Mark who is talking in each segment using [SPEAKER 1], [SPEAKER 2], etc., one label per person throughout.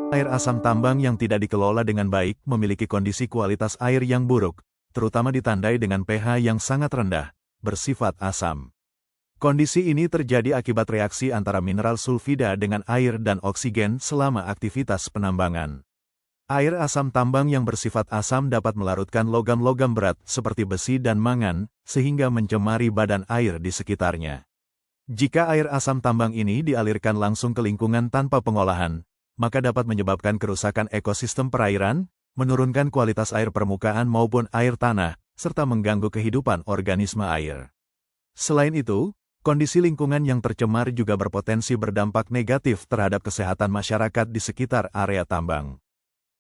[SPEAKER 1] Air asam tambang yang tidak dikelola dengan baik memiliki kondisi kualitas air yang buruk, terutama ditandai dengan pH yang sangat rendah, bersifat asam. Kondisi ini terjadi akibat reaksi antara mineral sulfida dengan air dan oksigen selama aktivitas penambangan. Air asam tambang yang bersifat asam dapat melarutkan logam-logam berat seperti besi dan mangan, sehingga mencemari badan air di sekitarnya. Jika air asam tambang ini dialirkan langsung ke lingkungan tanpa pengolahan, maka dapat menyebabkan kerusakan ekosistem perairan, menurunkan kualitas air permukaan maupun air tanah, serta mengganggu kehidupan organisme air. Selain itu, kondisi lingkungan yang tercemar juga berpotensi berdampak negatif terhadap kesehatan masyarakat di sekitar area tambang.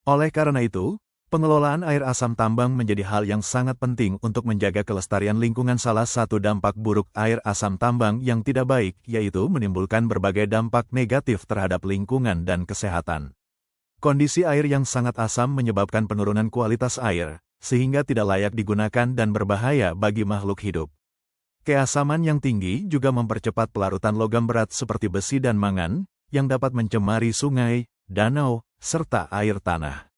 [SPEAKER 1] Oleh karena itu, pengelolaan air asam tambang menjadi hal yang sangat penting untuk menjaga kelestarian lingkungan. Salah satu dampak buruk air asam tambang yang tidak baik yaitu menimbulkan berbagai dampak negatif terhadap lingkungan dan kesehatan. Kondisi air yang sangat asam menyebabkan penurunan kualitas air, sehingga tidak layak digunakan dan berbahaya bagi makhluk hidup. Keasaman yang tinggi juga mempercepat pelarutan logam berat seperti besi dan mangan, yang dapat mencemari sungai, danau, serta air tanah.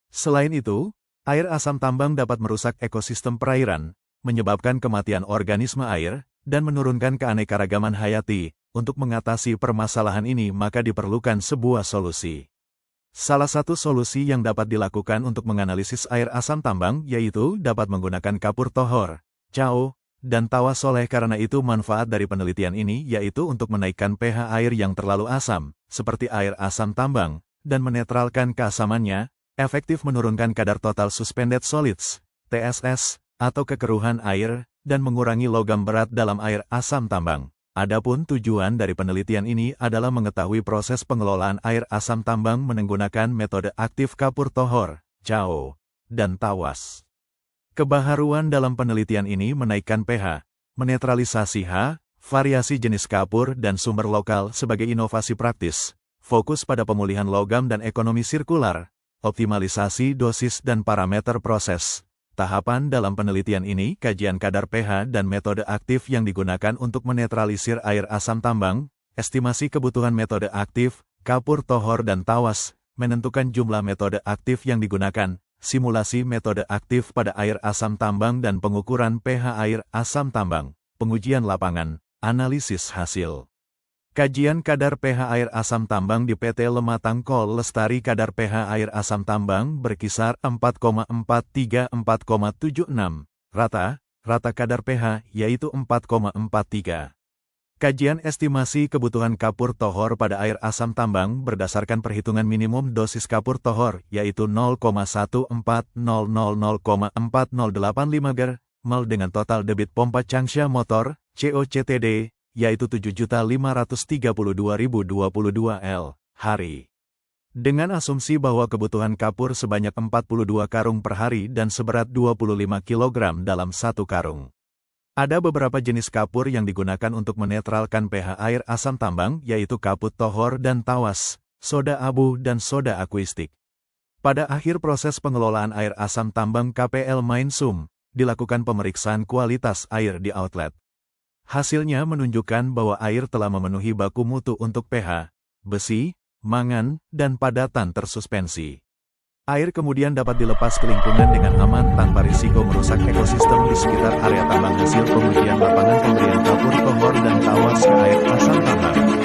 [SPEAKER 1] Selain itu, air asam tambang dapat merusak ekosistem perairan, menyebabkan kematian organisme air, dan menurunkan keanekaragaman hayati. Untuk mengatasi permasalahan ini maka diperlukan sebuah solusi. Salah satu solusi yang dapat dilakukan untuk menganalisis air asam tambang yaitu dapat menggunakan kapur tohor, cao, dan tawas. Oleh karena itu manfaat dari penelitian ini yaitu untuk menaikkan pH air yang terlalu asam, seperti air asam tambang, dan menetralkan keasamannya, efektif menurunkan kadar total suspended solids, TSS, atau kekeruhan air, dan mengurangi logam berat dalam air asam tambang. Adapun tujuan dari penelitian ini adalah mengetahui proses pengelolaan air asam tambang menggunakan metode aktif kapur tohor, cao, dan tawas. Kebaharuan dalam penelitian ini menaikkan pH, menetralisasi H, variasi jenis kapur dan sumber lokal sebagai inovasi praktis, fokus pada pemulihan logam dan ekonomi sirkular, optimalisasi dosis dan parameter proses. Tahapan dalam penelitian ini, kajian kadar pH dan metode aktif yang digunakan untuk menetralisir air asam tambang, estimasi kebutuhan metode aktif, kapur tohor dan tawas, menentukan jumlah metode aktif yang digunakan, simulasi metode aktif pada air asam tambang dan pengukuran pH air asam tambang, pengujian lapangan, analisis hasil. Kajian kadar pH air asam tambang di PT Lematang Coal Lestari. Kadar pH air asam tambang berkisar 4,43–4,76. Rata kadar pH yaitu 4,43. Kajian estimasi kebutuhan kapur tohor pada air asam tambang berdasarkan perhitungan minimum dosis kapur tohor yaitu 0,14000,4085 g/ml dengan total debit pompa Changsha motor, COCTD, yaitu 7.532.022 L, hari. Dengan asumsi bahwa kebutuhan kapur sebanyak 42 karung per hari dan seberat 25 kg dalam satu karung. Ada beberapa jenis kapur yang digunakan untuk menetralkan pH air asam tambang yaitu kapur tohor dan tawas, soda abu dan soda akuistik. Pada akhir proses pengelolaan air asam tambang KPL Mainsum, dilakukan pemeriksaan kualitas air di outlet. Hasilnya menunjukkan bahwa air telah memenuhi baku mutu untuk pH, besi, mangan, dan padatan tersuspensi. Air kemudian dapat dilepas ke lingkungan dengan aman tanpa risiko merusak ekosistem di sekitar area tambang. Hasil pengujian lapangan pemberian kapur tohor dan tawas ke air asam tambang.